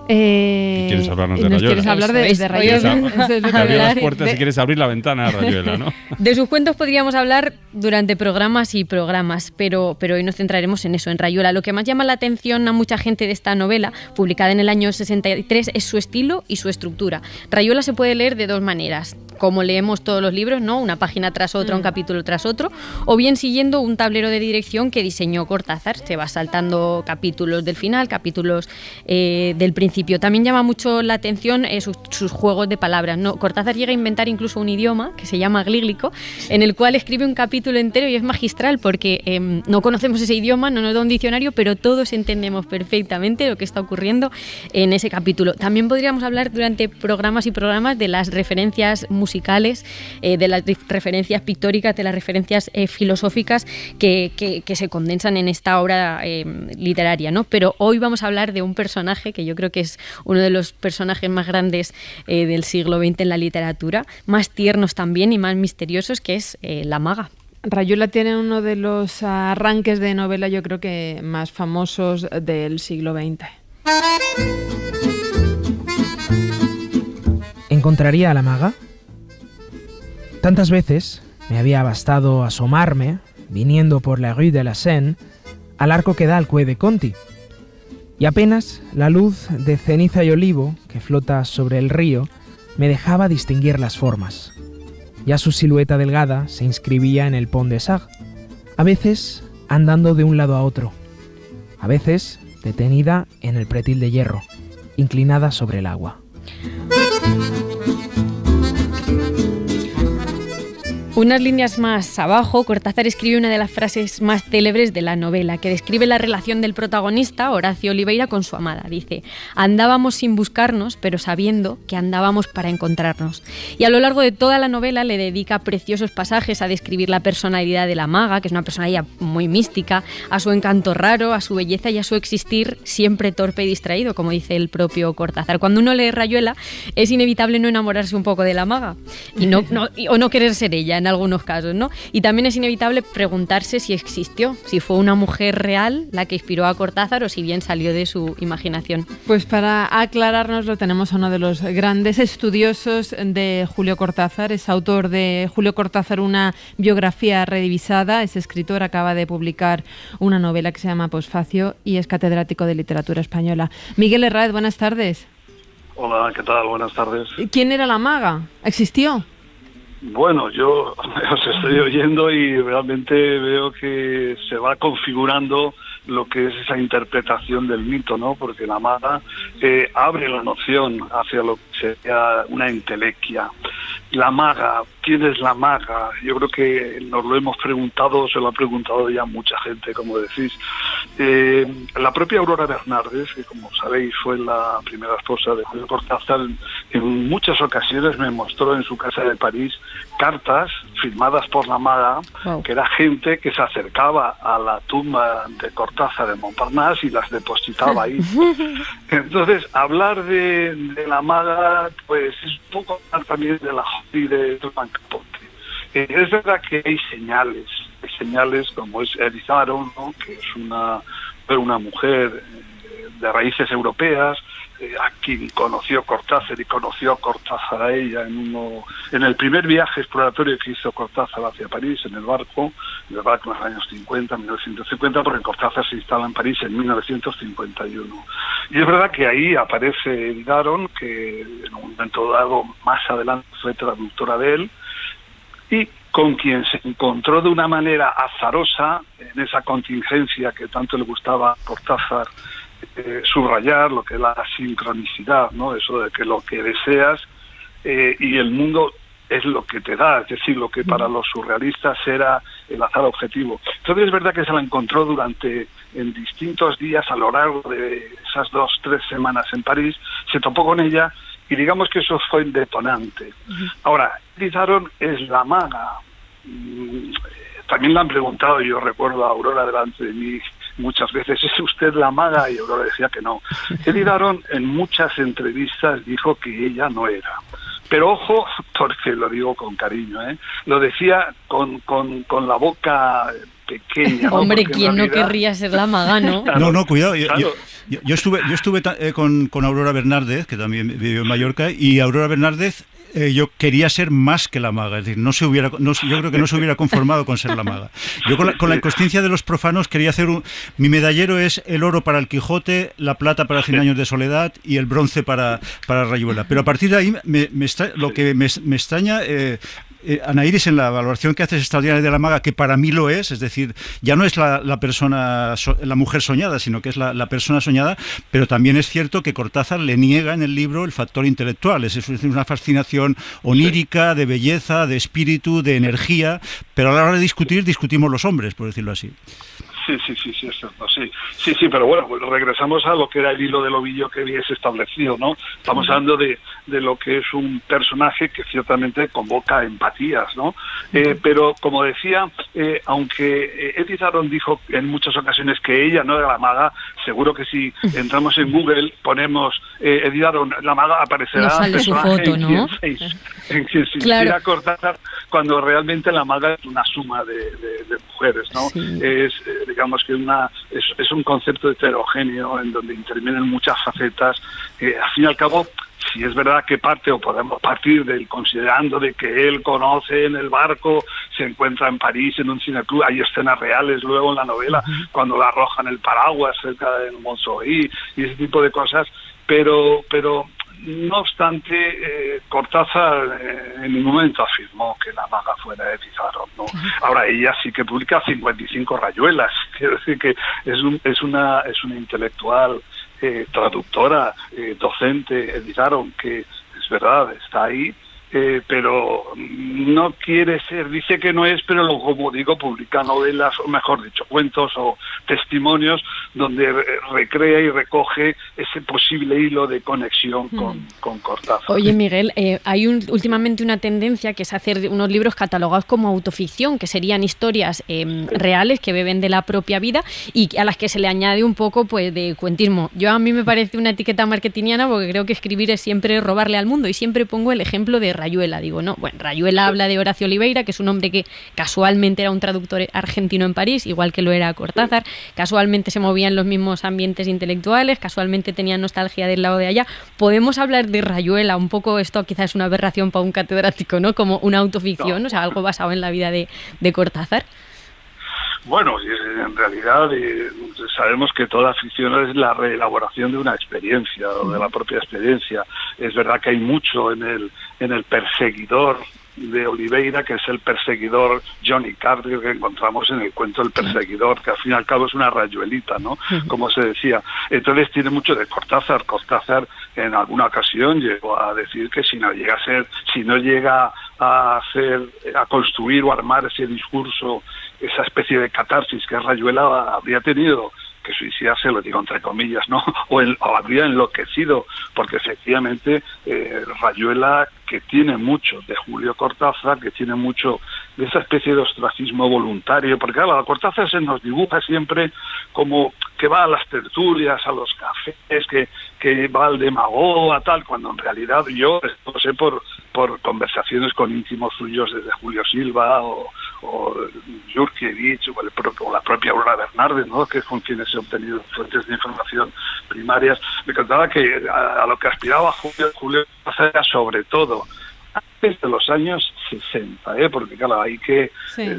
¿Quieres hablarnos de Rayuela? ¿Quieres hablar de Rayuela? Te abrió las puertas y quieres abrir la ventana a Rayuela, ¿no? De sus cuentos podríamos hablar durante programas y programas, pero hoy nos centraremos en eso, en Rayuela. Lo que más llama la atención a mucha gente de esta novela, publicada en el año 63, es su estilo y su estructura. Rayuela se puede leer de 2 maneras, como leemos todos los libros, ¿no? Una página tras otra, un capítulo tras otro, o bien siguiendo un tablero de dirección que diseñó Cortázar. Se va saltando capítulos del final, capítulos del principio. También llama mucho la atención sus juegos de palabras, ¿no? Cortázar llega a inventar incluso un idioma que se llama glíglico, en el cual escribe un capítulo entero y es magistral porque no conocemos ese idioma, no nos da un diccionario, pero todos entendemos perfectamente lo que está ocurriendo en ese capítulo. También podríamos hablar durante programas y programas de las referencias musicales, de las referencias pictóricas, de las referencias filosóficas que se condensan en esta obra literaria, ¿no? Pero hoy vamos a hablar de un personaje que yo creo que es uno de los personajes más grandes del siglo XX en la literatura, más tiernos también y más misteriosos, que es la maga. Rayuela tiene uno de los arranques de novela, yo creo que más famosos del siglo XX. ¿Encontraría a la maga? Tantas veces me había bastado asomarme, viniendo por la Rue de la Seine, al arco que da al Quai de Conti, y apenas la luz de ceniza y olivo que flota sobre el río me dejaba distinguir las formas. Ya su silueta delgada se inscribía en el Pont des Arts, a veces andando de un lado a otro, a veces detenida en el pretil de hierro, inclinada sobre el agua. Unas líneas más abajo, Cortázar escribe una de las frases más célebres de la novela, que describe la relación del protagonista, Horacio Oliveira, con su amada. Dice: andábamos sin buscarnos, pero sabiendo que andábamos para encontrarnos. Y a lo largo de toda la novela le dedica preciosos pasajes a describir la personalidad de la maga, que es una personalidad muy mística, a su encanto raro, a su belleza y a su existir siempre torpe y distraído, como dice el propio Cortázar. Cuando uno lee Rayuela, es inevitable no enamorarse un poco de la maga o no querer ser ella en algunos casos, ¿no? Y también es inevitable preguntarse si existió, si fue una mujer real la que inspiró a Cortázar o si bien salió de su imaginación. Pues para aclarárnoslo tenemos a uno de los grandes estudiosos de Julio Cortázar, es autor de Julio Cortázar, una biografía revisada, es escritor, acaba de publicar una novela que se llama Posfacio y es catedrático de literatura española. Miguel Herráez, buenas tardes. Hola, ¿qué tal? Buenas tardes. ¿Quién era la maga? ¿Existió? Bueno, yo os estoy oyendo y realmente veo que se va configurando lo que es esa interpretación del mito, ¿no? Porque la maga abre la noción hacia lo que sería una entelequia. La maga, ¿quién es la maga? Yo creo que nos lo hemos preguntado, se lo ha preguntado ya mucha gente, como decís. La propia Aurora Bernardes, que como sabéis fue la primera esposa de Julio Cortázar, en muchas ocasiones me mostró en su casa de París cartas firmadas por la maga, wow, que era gente que se acercaba a la tumba de Cortázar en Montparnasse y las depositaba ahí. Entonces, hablar de la maga, pues es un poco hablar también de la y de Truman Capote. Es verdad que hay señales como es Edith Aron, ¿no? Que es una mujer de raíces europeas, a quien conoció Cortázar y conoció Cortázar a ella en el primer viaje exploratorio que hizo Cortázar hacia París en el barco en los años 1950, porque Cortázar se instala en París en 1951. Y es verdad que ahí aparece Edith Aron, que en un momento dado más adelante fue traductora de él, y con quien se encontró de una manera azarosa en esa contingencia que tanto le gustaba a Cortázar subrayar, lo que es la sincronicidad, ¿no? Eso de que lo que deseas y el mundo es lo que te da, es decir, lo que para los surrealistas era el azar objetivo. Entonces es verdad que se la encontró en distintos días a lo largo de esas 2-3 semanas en París, se topó con ella y digamos que eso fue el detonante. Ahora, Edith Aron es la maga. También le han preguntado, yo recuerdo a Aurora delante de mí muchas veces, ¿es usted la maga? Y Aurora decía que no. Edith Aron en muchas entrevistas dijo que ella no era. Pero ojo, porque lo digo con cariño, lo decía con la boca pequeña. Hombre, ¿quién no querría ser la maga, no? No, cuidado. Yo estuve con Aurora Bernárdez, que también vivió en Mallorca, y Aurora Bernárdez yo quería ser más que la maga, es decir, yo creo que no se hubiera conformado con ser la maga. Yo con la inconsciencia de los profanos quería hacer mi medallero es el oro para el Quijote, la plata para 100 años de soledad y el bronce para Rayuela. Pero a partir de ahí lo que me extraña... Ana Iris, en la valoración que haces extraordinaria de la maga, que para mí lo es decir, ya no es la persona, la mujer soñada, sino que es la persona soñada, pero también es cierto que Cortázar le niega en el libro el factor intelectual, es una fascinación onírica, de belleza, de espíritu, de energía, pero a la hora de discutimos los hombres, por decirlo así. Sí, es cierto, sí, pero bueno, pues regresamos a lo que era el hilo del ovillo que hubiese establecido, ¿no? Estamos hablando de lo que es un personaje que ciertamente convoca empatías, ¿no? Pero, como decía, aunque Edith Aron dijo en muchas ocasiones que ella no era la maga, seguro que si entramos en Google, ponemos Edith Aron, la maga, aparecerá no sale su foto, ¿no? En quien se inspira Cortázar, cuando realmente la maga es una suma de mujeres, ¿no? Sí. Digamos que es un concepto heterogéneo en donde intervienen muchas facetas. Al fin y al cabo, si es verdad que podemos partir del considerando de que él conoce en el barco, se encuentra en París en un cineclub, hay escenas reales luego en la novela, cuando la arrojan el paraguas cerca del Montsouris y ese tipo de cosas, pero no obstante, Cortázar en ningún momento afirmó que la maga fuera Edith Aron, ¿no? Ahora, ella sí que publica 55 rayuelas, quiero decir que es una intelectual, traductora, docente, Edith Aron, que es verdad, está ahí, pero no quiere ser, dice que no es, pero como digo, publica novelas, o mejor dicho, cuentos o testimonios donde recrea y recoge ese posible hilo de conexión con Cortázar. Oye, Miguel, hay últimamente una tendencia que es hacer unos libros catalogados como autoficción, que serían historias reales que beben de la propia vida y a las que se le añade un poco pues de cuentismo. A mí me parece una etiqueta marketingiana porque creo que escribir es siempre robarle al mundo y siempre pongo el ejemplo de Rayuela. Digo, no, bueno, Rayuela habla de Horacio Oliveira, que es un hombre que casualmente era un traductor argentino en París, igual que lo era Cortázar, casualmente se movía en los mismos ambientes intelectuales, casualmente tenía nostalgia del lado de allá. Podemos hablar de Rayuela, un poco esto quizás es una aberración para un catedrático, ¿no? Como una autoficción, o sea, algo basado en la vida de Cortázar. Bueno, en realidad sabemos que toda ficción es la reelaboración de una experiencia o de la propia experiencia. Es verdad que hay mucho en el perseguidor de Oliveira, que es el perseguidor Johnny Carter que encontramos en el cuento El Perseguidor, que al fin y al cabo es una rayuelita, ¿no? Como se decía. Entonces tiene mucho de Cortázar. Cortázar en alguna ocasión llegó a decir que si no llega a construir o armar ese discurso, esa especie de catarsis que es Rayuela, habría tenido que suicidarse, lo digo entre comillas, ¿no? O habría enloquecido, porque efectivamente Rayuela, que tiene mucho de Julio Cortázar, que tiene mucho de esa especie de ostracismo voluntario, porque claro, a Cortázar se nos dibuja siempre como que va a las tertulias, a los cafés, que va al demagogo, a tal, cuando en realidad yo lo sé por conversaciones con íntimos suyos desde Julio Silva o Jurkiewicz o la propia Aurora Bernárdez, ¿no? Que con quienes he obtenido fuentes de información primarias. Me contaba que a lo que aspiraba Julio era sobre todo antes de los años 60, porque claro, hay que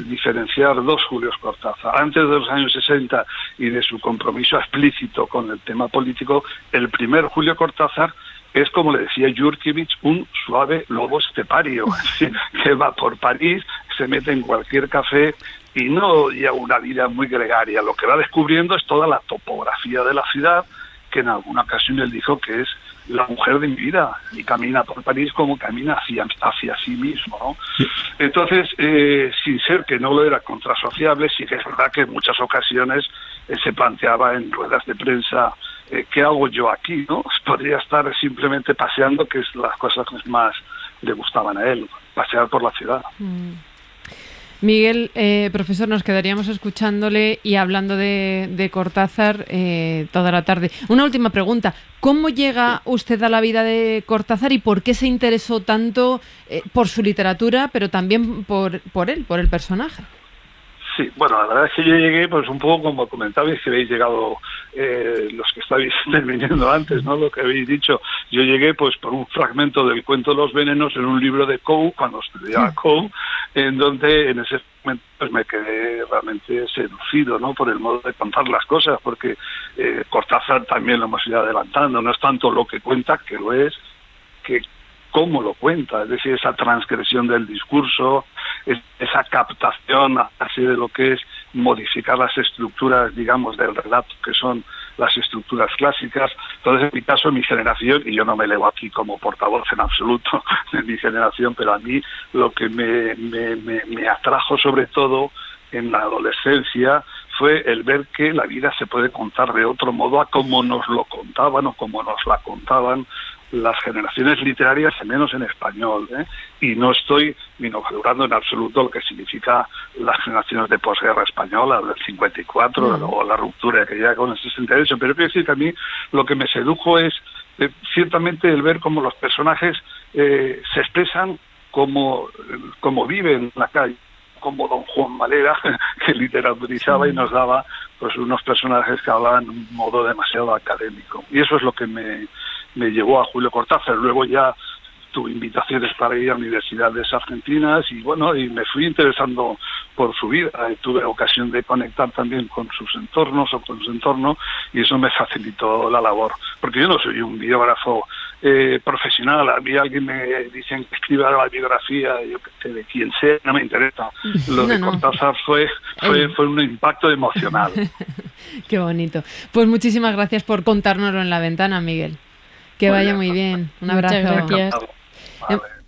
diferenciar dos Julios Cortázar. Antes de los años 60 y de su compromiso explícito con el tema político, el primer Julio Cortázar es, como le decía Jurkiewicz, un suave lobo estepario, que va por París, se mete en cualquier café y no lleva una vida muy gregaria. Lo que va descubriendo es toda la topografía de la ciudad, que en alguna ocasión él dijo que es la mujer de mi vida, y camina por París como camina hacia sí mismo, ¿no? Sí. Entonces, sin ser que no lo era contrasociable, sí que es verdad que en muchas ocasiones se planteaba en ruedas de prensa, ¿qué hago yo aquí, no? Podría estar simplemente paseando, que es las cosas que más le gustaban a él, pasear por la ciudad. Miguel, profesor, nos quedaríamos escuchándole y hablando de Cortázar toda la tarde. Una última pregunta. ¿Cómo llega usted a la vida de Cortázar y por qué se interesó tanto por su literatura, pero también por él, por el personaje? Sí, bueno, la verdad es que yo llegué, pues un poco como comentabais, que habéis llegado los que estabais interviniendo antes, ¿no? Lo que habéis dicho. Yo llegué, pues, por un fragmento del Cuento de los Venenos en un libro de Coe, cuando estudiaba Coe, en donde en ese momento pues me quedé realmente seducido, ¿no? Por el modo de contar las cosas, porque Cortázar también lo hemos ido adelantando. No es tanto lo que cuenta, que lo es, que cómo lo cuenta, es decir, esa transgresión del discurso, esa captación así de lo que es modificar las estructuras, digamos, del relato, que son las estructuras clásicas. Entonces, en mi caso, mi generación, y yo no me elevo aquí como portavoz en absoluto de mi generación, pero a mí lo que me atrajo sobre todo en la adolescencia fue el ver que la vida se puede contar de otro modo a como nos lo contaban o como nos la contaban las generaciones literarias, al menos en español, ¿eh? Y no estoy minovalorando en absoluto lo que significa las generaciones de posguerra española, del 54, o la ruptura que llega con el 68, pero quiero decir que a mí lo que me sedujo es ciertamente el ver cómo los personajes se expresan como viven en la calle, como don Juan Valera, que literaturizaba y nos daba pues unos personajes que hablaban de un modo demasiado académico. Y eso es lo que me llevó a Julio Cortázar. Luego ya tuve invitaciones para ir a universidades argentinas y bueno, y me fui interesando por su vida. Tuve ocasión de conectar también con sus entornos o con su entorno y eso me facilitó la labor. Porque yo no soy un biógrafo profesional. A mí alguien me dicen que escriba la biografía, yo que sé, de quien sea, no me interesa. Lo de Cortázar fue un impacto emocional. Qué bonito. Pues muchísimas gracias por contárnoslo en La Ventana, Miguel. Que vaya muy bien. Un abrazo. Muchas gracias.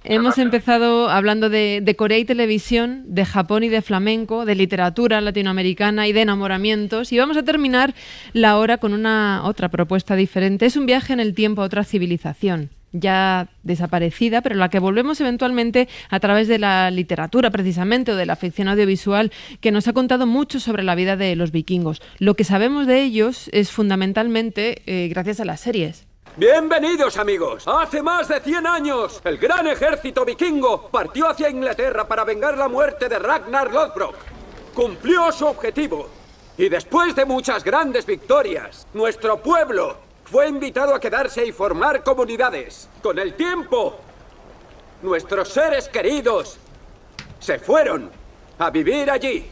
Hemos empezado hablando de Corea y televisión, de Japón y de flamenco, de literatura latinoamericana y de enamoramientos. Y vamos a terminar la hora con otra propuesta diferente. Es un viaje en el tiempo a otra civilización, ya desaparecida, pero la que volvemos eventualmente a través de la literatura, precisamente, o de la ficción audiovisual, que nos ha contado mucho sobre la vida de los vikingos. Lo que sabemos de ellos es fundamentalmente gracias a las series. Bienvenidos, amigos. Hace más de 100 años, el gran ejército vikingo partió hacia Inglaterra para vengar la muerte de Ragnar Lodbrok. Cumplió su objetivo. Y después de muchas grandes victorias, nuestro pueblo fue invitado a quedarse y formar comunidades. Con el tiempo, nuestros seres queridos se fueron a vivir allí.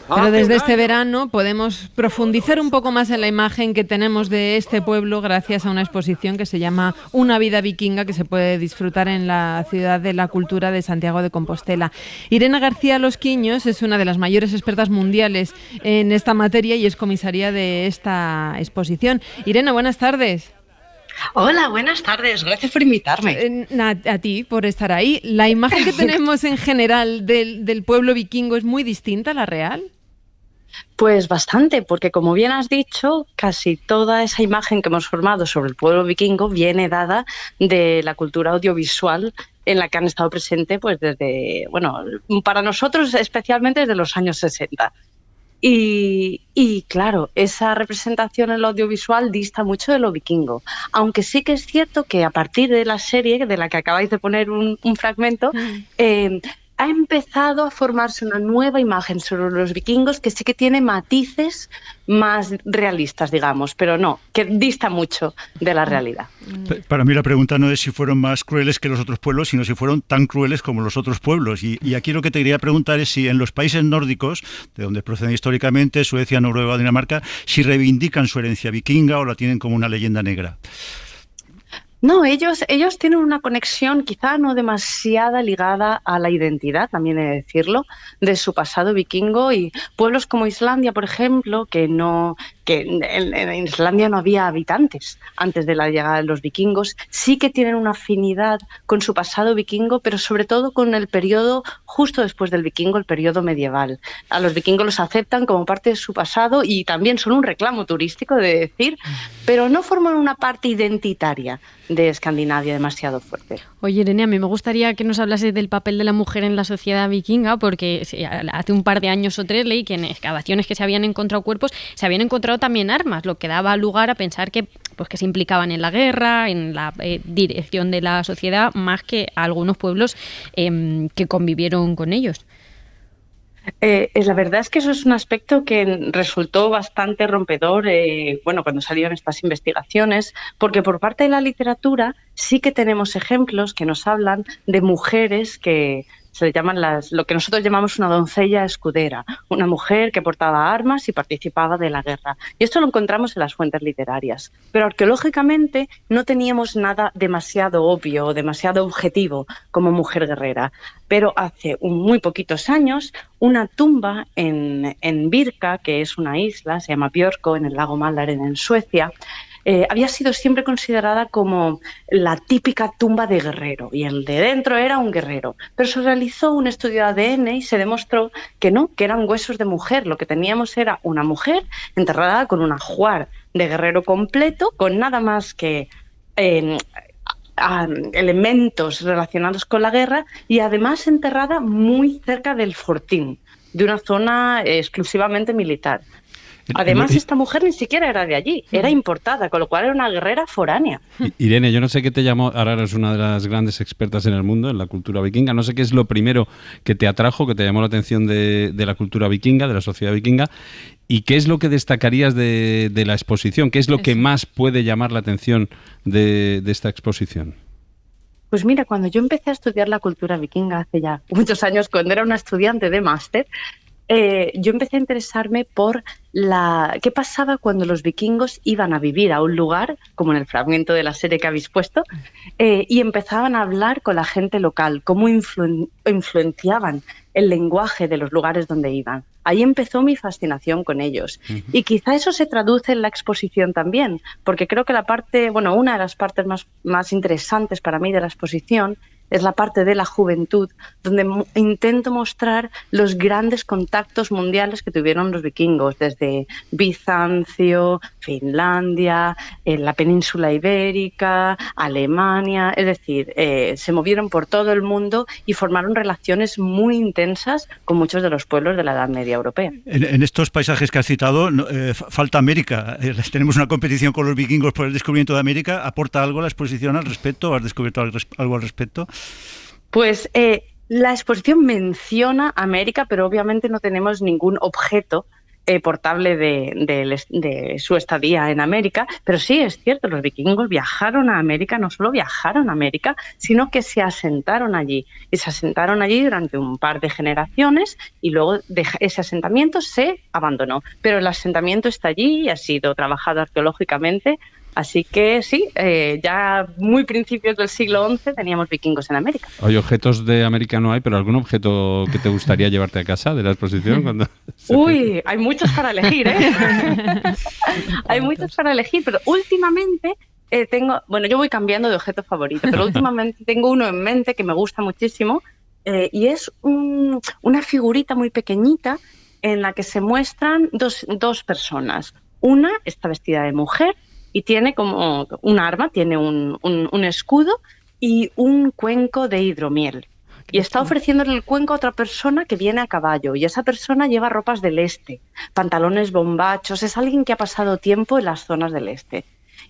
Pero desde este verano podemos profundizar un poco más en la imagen que tenemos de este pueblo gracias a una exposición que se llama Una vida vikinga, que se puede disfrutar en la Ciudad de la Cultura de Santiago de Compostela. Irene García Losquiños es una de las mayores expertas mundiales en esta materia y es comisaria de esta exposición. Irene, buenas tardes. Hola, buenas tardes. Gracias por invitarme. A ti por estar ahí. ¿La imagen que tenemos en general del pueblo vikingo es muy distinta a la real? Pues bastante, porque como bien has dicho, casi toda esa imagen que hemos formado sobre el pueblo vikingo viene dada de la cultura audiovisual en la que han estado presentes pues desde, bueno, para nosotros especialmente desde los años 60. Y claro, esa representación en lo audiovisual dista mucho de lo vikingo, aunque sí que es cierto que a partir de la serie de la que acabáis de poner un fragmento, ha empezado a formarse una nueva imagen sobre los vikingos que sí que tiene matices más realistas, digamos, pero no, que dista mucho de la realidad. Para mí la pregunta no es si fueron más crueles que los otros pueblos, sino si fueron tan crueles como los otros pueblos. Y aquí lo que te quería preguntar es si en los países nórdicos, de donde proceden históricamente, Suecia, Noruega, Dinamarca, si reivindican su herencia vikinga o la tienen como una leyenda negra. No, ellos tienen una conexión quizá no demasiada ligada a la identidad, también he de decirlo, de su pasado vikingo, y pueblos como Islandia, por ejemplo, que en Islandia no había habitantes antes de la llegada de los vikingos, sí que tienen una afinidad con su pasado vikingo, pero sobre todo con el periodo justo después del vikingo, el periodo medieval. A los vikingos los aceptan como parte de su pasado y también son un reclamo turístico, de decir, pero no forman una parte identitaria de Escandinavia demasiado fuerte. Oye, Irene, a mí me gustaría que nos hablases del papel de la mujer en la sociedad vikinga, porque hace un par de años o 3 leí que en excavaciones que se habían encontrado cuerpos, se habían encontrado también armas, lo que daba lugar a pensar que se implicaban en la guerra, en la dirección de la sociedad, más que a algunos pueblos que convivieron con ellos. La verdad es que eso es un aspecto que resultó bastante rompedor cuando salieron estas investigaciones, porque por parte de la literatura sí que tenemos ejemplos que nos hablan de mujeres que se llaman lo que nosotros llamamos una doncella escudera, una mujer que portaba armas y participaba de la guerra. Y esto lo encontramos en las fuentes literarias. Pero arqueológicamente no teníamos nada demasiado obvio o demasiado objetivo como mujer guerrera. Pero hace muy poquitos años, una tumba en Birka, que es una isla, se llama Björkö, en el lago Mälaren, en Suecia, había sido siempre considerada como la típica tumba de guerrero, y el de dentro era un guerrero. Pero se realizó un estudio de ADN y se demostró que no, que eran huesos de mujer. Lo que teníamos era una mujer enterrada con un ajuar de guerrero completo, con nada más que elementos relacionados con la guerra, y además enterrada muy cerca del fortín, de una zona exclusivamente militar. Además, esta mujer ni siquiera era de allí, era importada, con lo cual era una guerrera foránea. Irene, yo no sé qué te llamó, ahora eres una de las grandes expertas en el mundo, en la cultura vikinga, no sé qué es lo primero que te atrajo, que te llamó la atención de la cultura vikinga, de la sociedad vikinga, y qué es lo que destacarías de la exposición, qué es lo que más puede llamar la atención de esta exposición. Pues mira, cuando yo empecé a estudiar la cultura vikinga hace ya muchos años, cuando era una estudiante de máster, yo empecé a interesarme por qué pasaba cuando los vikingos iban a vivir a un lugar, como en el fragmento de la serie que habéis puesto, y empezaban a hablar con la gente local, cómo influenciaban el lenguaje de los lugares donde iban. Ahí empezó mi fascinación con ellos. Y quizá eso se traduce en la exposición también, porque creo que una de las partes más interesantes para mí de la exposición es la parte de la juventud, donde intento mostrar los grandes contactos mundiales que tuvieron los vikingos, desde Bizancio, Finlandia, la península ibérica, Alemania, es decir, se movieron por todo el mundo y formaron relaciones muy intensas con muchos de los pueblos de la Edad Media europea. En estos paisajes que has citado, falta América. Tenemos una competición con los vikingos por el descubrimiento de América. ¿Aporta algo la exposición al respecto? ¿Has descubierto algo al respecto? Pues la exposición menciona América, pero obviamente no tenemos ningún objeto portable de su estadía en América, pero sí es cierto, los vikingos viajaron a América, no solo viajaron a América, sino que se asentaron allí, y se asentaron allí durante un par de generaciones, y luego ese asentamiento se abandonó, pero el asentamiento está allí y ha sido trabajado arqueológicamente. Así que sí, ya muy principios del siglo XI teníamos vikingos en América. Oye, objetos de América no hay, pero ¿algún objeto que te gustaría llevarte a casa de la exposición? Uy, hay muchos para elegir, ¿eh? Hay muchos para elegir, pero últimamente yo voy cambiando de objeto favorito, pero últimamente tengo uno en mente que me gusta muchísimo, y es una figurita muy pequeñita en la que se muestran dos personas. Una está vestida de mujer, y tiene como un arma, tiene un escudo y un cuenco de hidromiel. Y está ofreciéndole el cuenco a otra persona que viene a caballo, y esa persona lleva ropas del este, pantalones bombachos, es alguien que ha pasado tiempo en las zonas del este.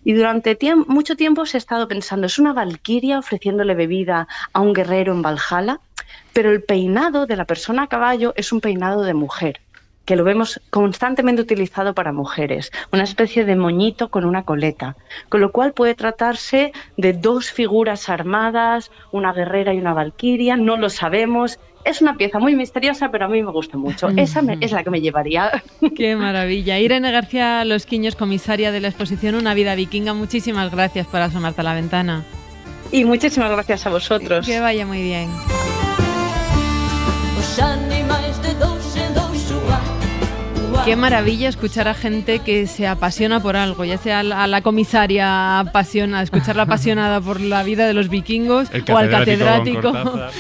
Y durante mucho tiempo se ha estado pensando, ¿es una valquiria ofreciéndole bebida a un guerrero en Valhalla? Pero el peinado de la persona a caballo es un peinado de mujer. que lo vemos constantemente utilizado para mujeres, una especie de moñito con una coleta, con lo cual puede tratarse de dos figuras armadas, una guerrera y una valquiria, no lo sabemos. Es una pieza muy misteriosa, pero a mí me gusta mucho. Esa es la que me llevaría. ¡Qué maravilla! Irene García Losquiños, comisaria de la exposición Una vida vikinga, muchísimas gracias por asomarte a la ventana. Y muchísimas gracias a vosotros. Que vaya muy bien. Qué maravilla escuchar a gente que se apasiona por algo, ya sea a la comisaria apasiona, escucharla apasionada por la vida de los vikingos o al catedrático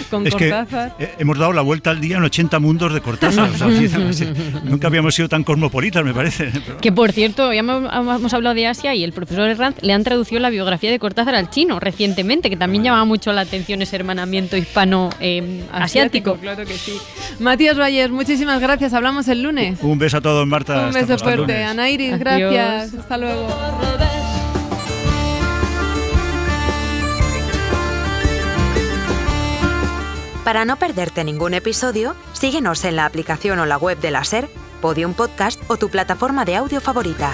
con Cortázar. Es que hemos dado la vuelta al día en 80 mundos de Cortázar. O sea, nunca habíamos sido tan cosmopolitas, me parece. Que por cierto, ya hemos hablado de Asia y el profesor Herranz le han traducido la biografía de Cortázar al chino recientemente, que también llamaba mucho la atención ese hermanamiento hispano-asiático. Claro que sí. Matías Valles, muchísimas gracias. Hablamos el lunes. Un beso a todos, Marta. Un beso fuerte. Ana Iris, gracias. Adiós. Hasta luego. Para no perderte ningún episodio, síguenos en la aplicación o la web de la SER, Podium Podcast o tu plataforma de audio favorita.